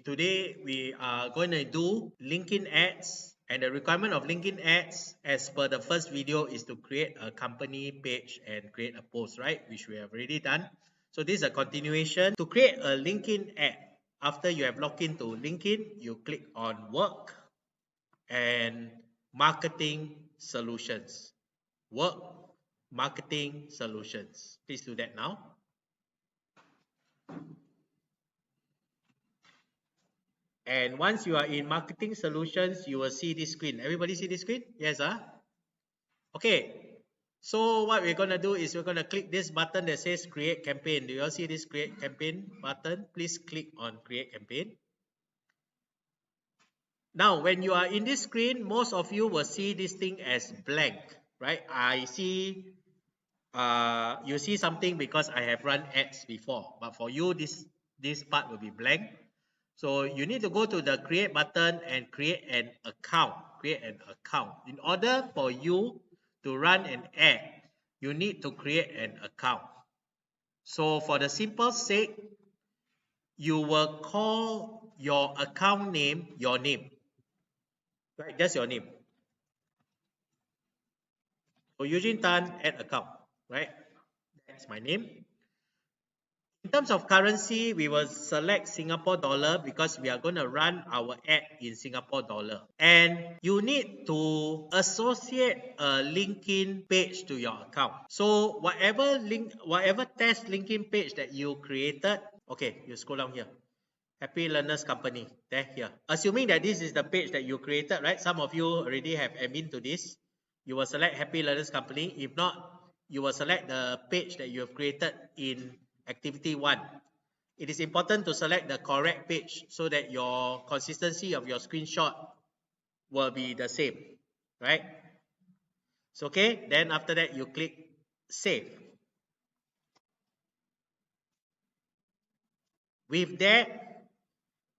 Today we are going to do LinkedIn ads, and the requirement of LinkedIn ads as per the first video is to create a company page and create a post, right, which we have already done. So this is a continuation. To create a LinkedIn ad, after you have logged into LinkedIn, you click on work and marketing solutions. Work, marketing solutions. Please do that now. And once you are in marketing solutions, you will see this screen. Everybody see this screen? Yes, Okay. So what we're going to do is we're going to click this button that says create campaign. Do you all see this create campaign button? Please click on create campaign. Now, when you are in this screen, most of you will see this thing as blank, right? I see, you see something because I have run ads before, but for you, this part will be blank. So you need to go to the create button and create an account. Create an account. In order for you to run an ad, you need to create an account. So for the simple sake, you will call your account name your name. Right, that's your name. So Eugene Tan add account, right? That's my name. In terms of currency, we will select Singapore dollar because we are going to run our ad in Singapore dollar. And you need to associate a LinkedIn page to your account. So whatever test LinkedIn page that you created, okay, you scroll down here. Happy Learners Company, there, here. Assuming that this is the page that you created, right? Some of you already have admin to this. You will select Happy Learners Company. If not, you will select the page that you have created in activity 1. It is important to select the correct page so that your consistency of your screenshot will be the same, right? So okay, then after that you click save. With that,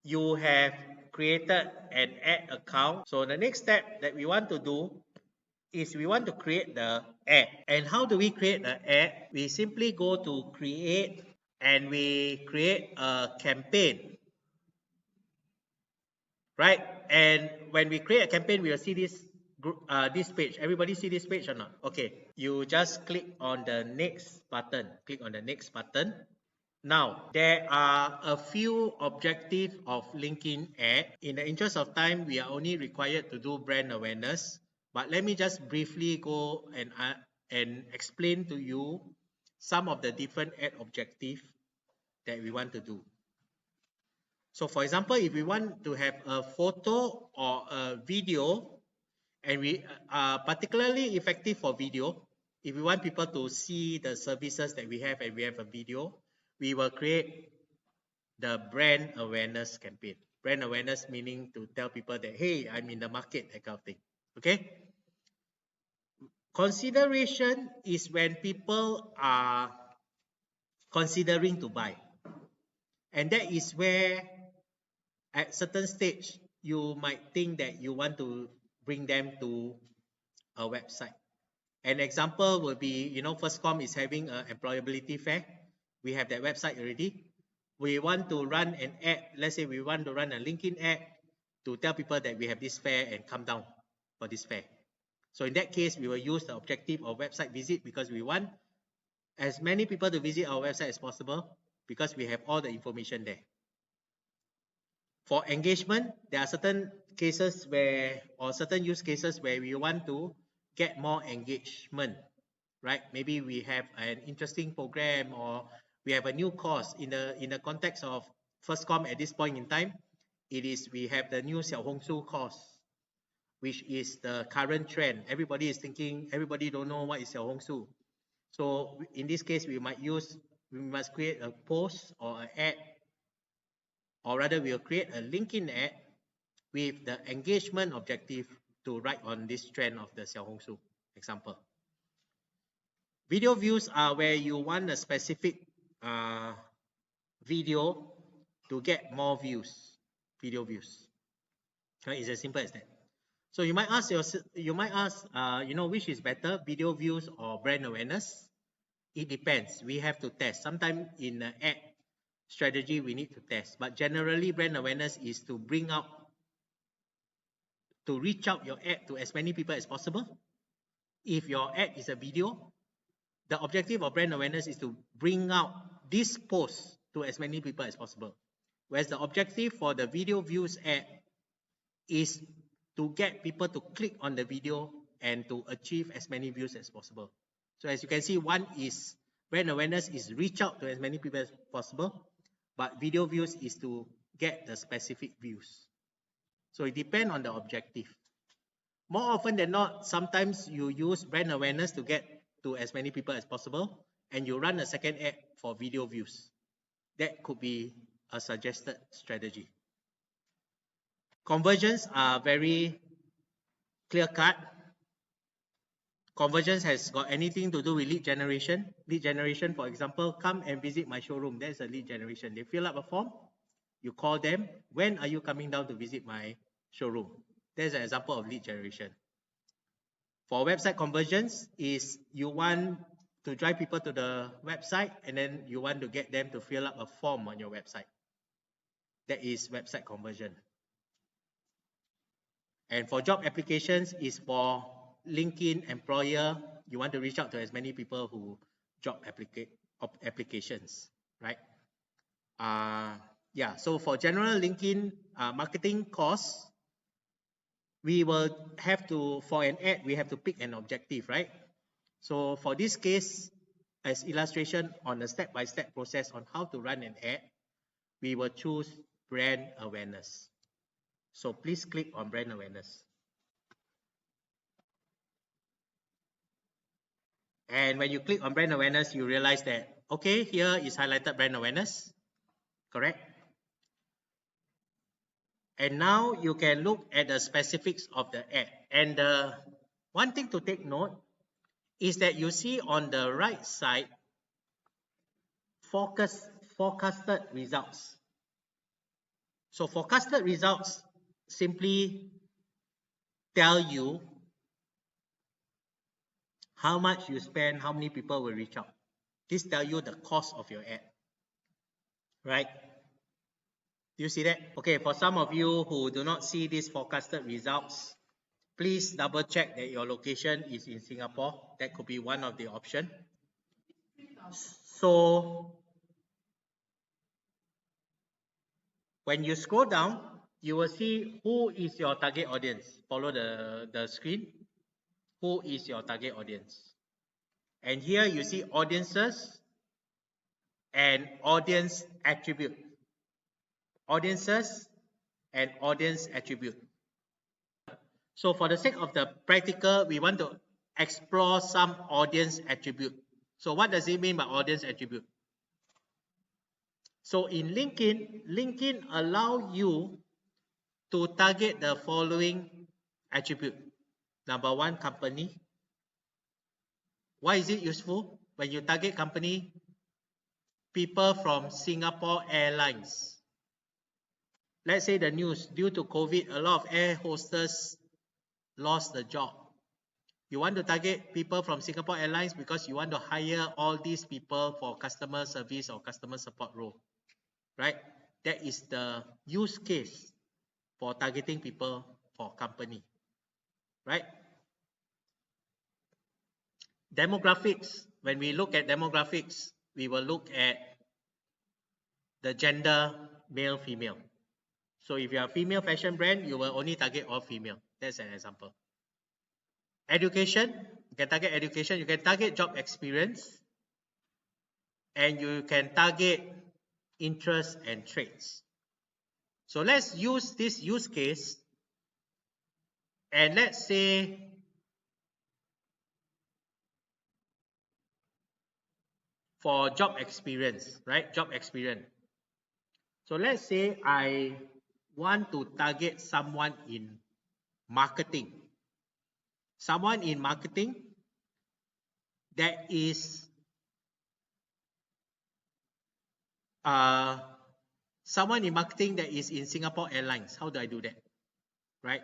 you have created an ad account. So the next step that we want to do is we want to create the ad. And how do we create the ad? We simply go to create and we create a campaign, right? And when we create a campaign, we will see this this page. Everybody see this page or not? Okay, you just click on the next button. Click on the next button. Now, there are a few objectives of LinkedIn ad. In the interest of time, we are only required to do brand awareness. But let me just briefly go and explain to you some of the different ad objectives that we want to do. So for example, if we want to have a photo or a video, and we are particularly effective for video, if we want people to see the services that we have and we have a video, we will create the brand awareness campaign. Brand awareness meaning to tell people that, hey, I'm in the market, that kind of thing. Okay? Consideration is when people are considering to buy. And that is where at certain stage, you might think that you want to bring them to a website. An example will be, Firstcom is having an employability fair. We have that website already. We want to run an ad. Let's say we want to run a LinkedIn ad to tell people that we have this fair and come down for this fair. So in that case, we will use the objective of website visit because we want as many people to visit our website as possible because we have all the information there. For engagement, there are certain cases where, or certain use cases where we want to get more engagement, right? Maybe we have an interesting program or we have a new course in the context of Firstcom at this point in time. We have the new Xiao Hong Su course, which is the current trend. Everybody is thinking, everybody don't know what is Xiao Hong Su. So in this case, we must create a post or an ad, or rather we'll create a LinkedIn ad with the engagement objective to write on this trend of the Xiao Hong Su example. Video views are where you want a specific video to get more views, video views. Right? It's as simple as that. So you might ask, which is better, video views or brand awareness? It depends. We have to test. Sometimes in an ad, strategy we need to test. But generally, brand awareness is to reach out your ad to as many people as possible. If your ad is a video, the objective of brand awareness is to bring out this post to as many people as possible. Whereas the objective for the video views ad is to get people to click on the video and to achieve as many views as possible. So as you can see, one is brand awareness is reach out to as many people as possible, but video views is to get the specific views. So it depends on the objective. More often than not, sometimes you use brand awareness to get to as many people as possible, and you run a second ad for video views. That could be a suggested strategy. Conversions are very clear-cut. Conversions has got anything to do with lead generation. Lead generation, for example, come and visit my showroom. That's a lead generation. They fill up a form. You call them. When are you coming down to visit my showroom? There's an example of lead generation. For website conversions, is you want to drive people to the website and then you want to get them to fill up a form on your website. That is website conversion. And for job applications is for LinkedIn employer. You want to reach out to as many people who job applications, right? Yeah, so for general LinkedIn marketing costs, we will have to, for an ad, we have to pick an objective, right? So for this case, as illustration on a step-by-step process on how to run an ad, we will choose brand awareness. So please click on brand awareness. And when you click on brand awareness, you realize that, okay, here is highlighted brand awareness, correct? And now you can look at the specifics of the ad. And one thing to take note is that you see on the right side, forecasted results. So forecasted results simply tell you how much you spend, how many people will reach out. This tells you the cost of your ad, right? Do you see that? Okay, for some of you who do not see these forecasted results, please double check that your location is in Singapore. That could be one of the options. So when you scroll down, you will see who is your target audience. Follow the screen. Who is your target audience? And here you see audiences and audience attribute. Audiences and audience attribute. So for the sake of the practical, we want to explore some audience attribute. So what does it mean by audience attribute? So in LinkedIn allow you to target the following attribute. Number one, company. Why is it useful? When you target company, people from Singapore Airlines. Let's say the news, due to COVID, a lot of air hostess lost the job. You want to target people from Singapore Airlines because you want to hire all these people for customer service or customer support role, right? That is the use case for targeting people for company, right? Demographics, when we look at demographics, we will look at the gender, male, female. So if you are a female fashion brand, you will only target all female. That's an example. Education, you can target education, you can target job experience, and you can target interests and traits. So let's use this use case, and let's say for job experience, right? Job experience. So let's say I want to target someone in marketing. Someone in marketing that is someone in marketing that is in Singapore Airlines. How do I do that? Right?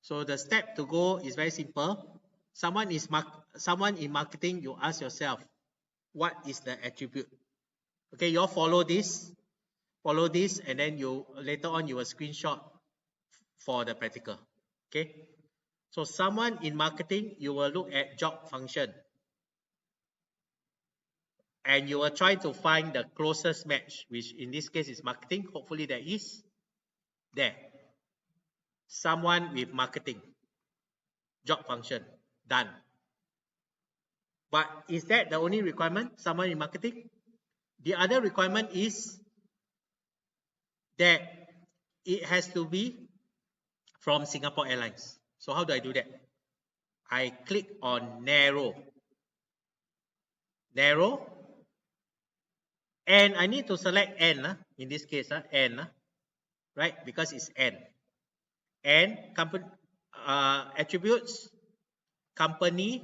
So the step to go is very simple. Someone in marketing, you ask yourself, what is the attribute? Okay, you all follow this. follow this, and then you later on you will screenshot for the practical. Okay. So someone in marketing, you will look at job function, and you will try to find the closest match, which in this case is marketing. Hopefully there is there. Someone with marketing, job function, done. But is that the only requirement? Someone in marketing? The other requirement is that it has to be from Singapore Airlines. So how do I do that? I click on narrow, and I need to select N, in this case, N, right? Because it's N. And company attributes, company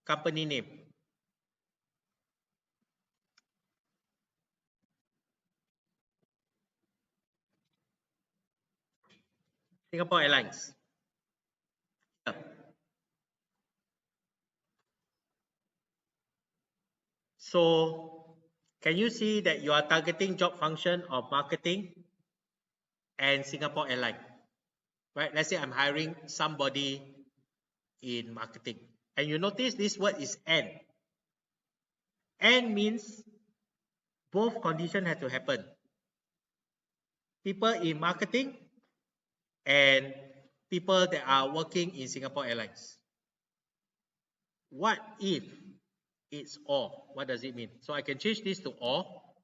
name. Singapore Airlines. Yeah. So can you see that you are targeting job function of marketing and Singapore Airlines? Right? Let's say I'm hiring somebody in marketing. And you notice this word is N. N means both conditions have to happen. People in marketing and people that are working in Singapore Airlines. What if it's all? What does it mean? So I can change this to all.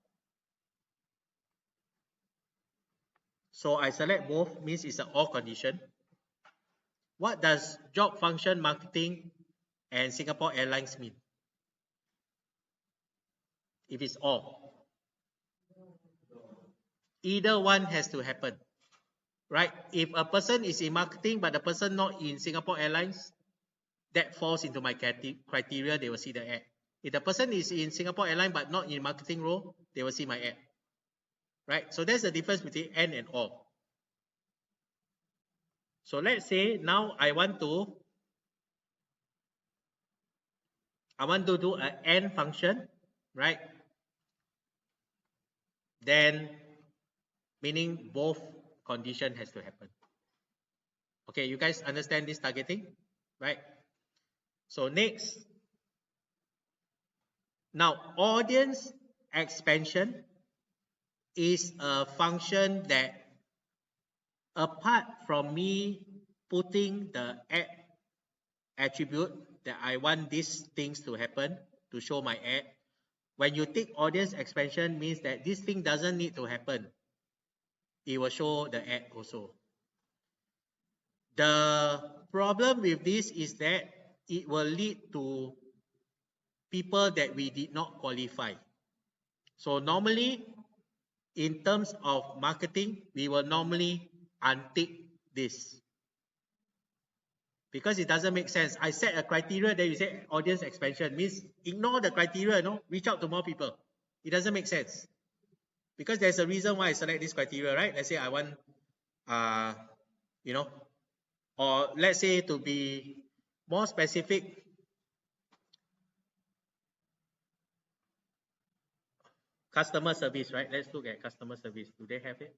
So I select both, means it's an all condition. What does job function marketing and Singapore Airlines mean? If it's all. Either one has to happen. Right? If a person is in marketing but the person not in Singapore Airlines, that falls into my criteria, they will see the ad. If the person is in Singapore Airlines but not in marketing role, they will see my ad. Right? So that's the difference between N and all. So let's say now I want to do an AND function, right? Then meaning both condition has to happen. Okay, you guys understand this targeting, right? So next, now audience expansion is a function that apart from me putting the ad attribute that I want these things to happen to show my ad, when you take audience expansion means that this thing doesn't need to happen. It will show the ad also. The problem with this is that it will lead to people that we did not qualify. So normally, in terms of marketing, we will normally untick this. Because it doesn't make sense. I set a criteria, then you say audience expansion, means ignore the criteria, reach out to more people. It doesn't make sense. Because there's a reason why I select this criteria, right? Let's say I want, or let's say to be more specific, customer service, right? Let's look at customer service. Do they have it?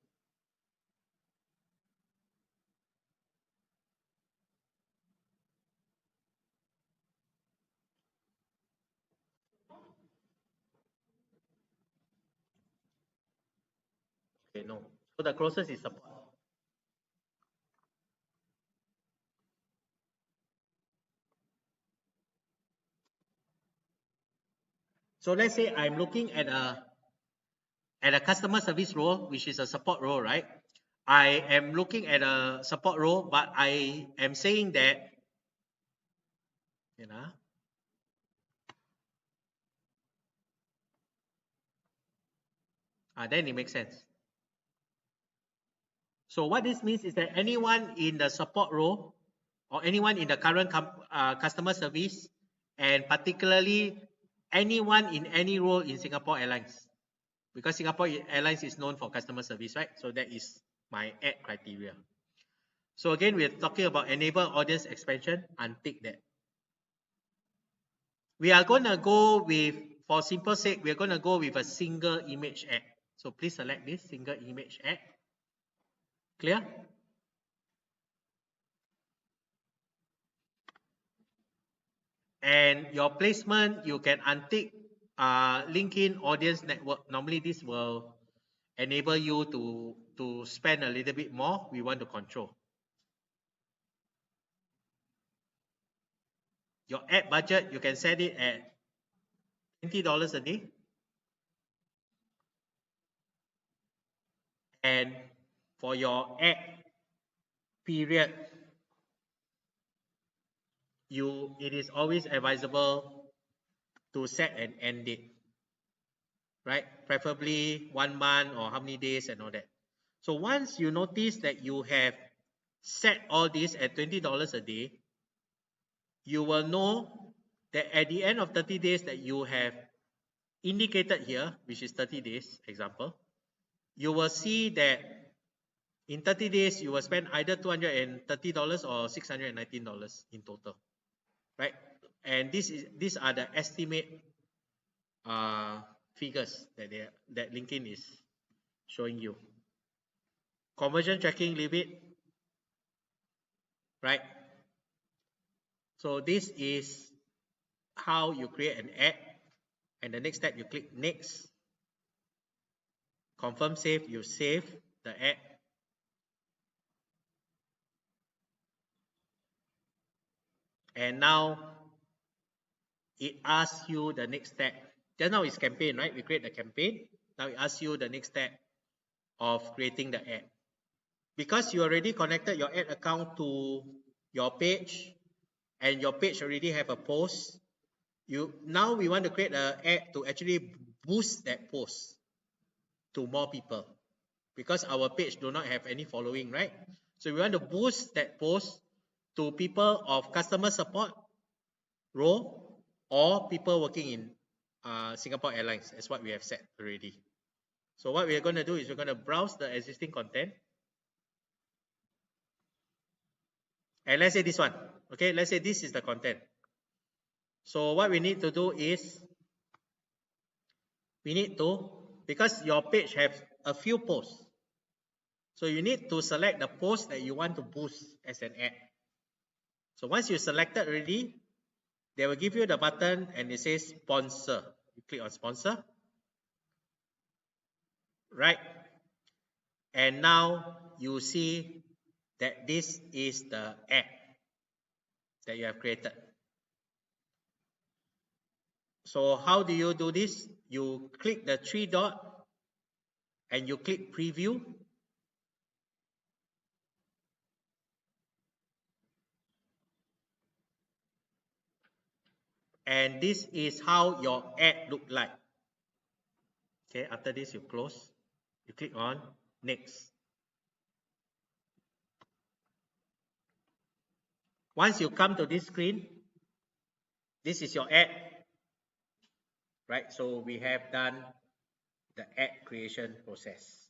Okay, no. So the closest is support. So let's say I'm looking at a customer service role, which is a support role, right? I am looking at a support role, but I am saying that, then it makes sense. So what this means is that anyone in the support role or anyone in the current customer service, and particularly anyone in any role in Singapore Airlines, because Singapore Airlines is known for customer service, right? So that is my ad criteria. So again, we're talking about enable audience expansion, untick that. We are going to go with for simple sake, we're going to go with a single image ad. So please select this single image ad. Clear? And your placement, you can untick LinkedIn audience network. Normally this will enable you to spend a little bit more. We want to control. Your ad budget, you can set it at $20 a day. And for your ad period, it is always advisable to set an end date, right? Preferably 1 month or how many days and all that. So once you notice that you have set all this at $20 a day, you will know that at the end of 30 days that you have indicated here, which is 30 days example, you will see that in 30 days you will spend either $230 or $619 in total, right? And these are the estimate figures that LinkedIn is showing you. Conversion tracking, leave it, right? So this is how you create an ad, and the next step you click next, confirm save, you save the ad. And now it asks you the next step. Just now it's campaign, right? We create the campaign. Now it asks you the next step of creating the ad. Because you already connected your ad account to your page, and your page already have a post, now we want to create an ad to actually boost that post to more people, because our page do not have any following, right? So we want to boost that post to people of customer support role or people working in Singapore Airlines, as what we have said already. So what we are going to do is we're going to browse the existing content. And let's say this one, okay? Let's say this is the content. So what we need to do is, because your page has a few posts, so you need to select the post that you want to boost as an ad. So once you selected already, they will give you the button and it says sponsor. You click on sponsor, right? And now you see that this is the ad that you have created. So how do you do this? You click the three dot and you click preview. And this is how your ad look like. Okay, after this you close, you click on next. Once you come to this screen, this is your ad, right? So we have done the ad creation process.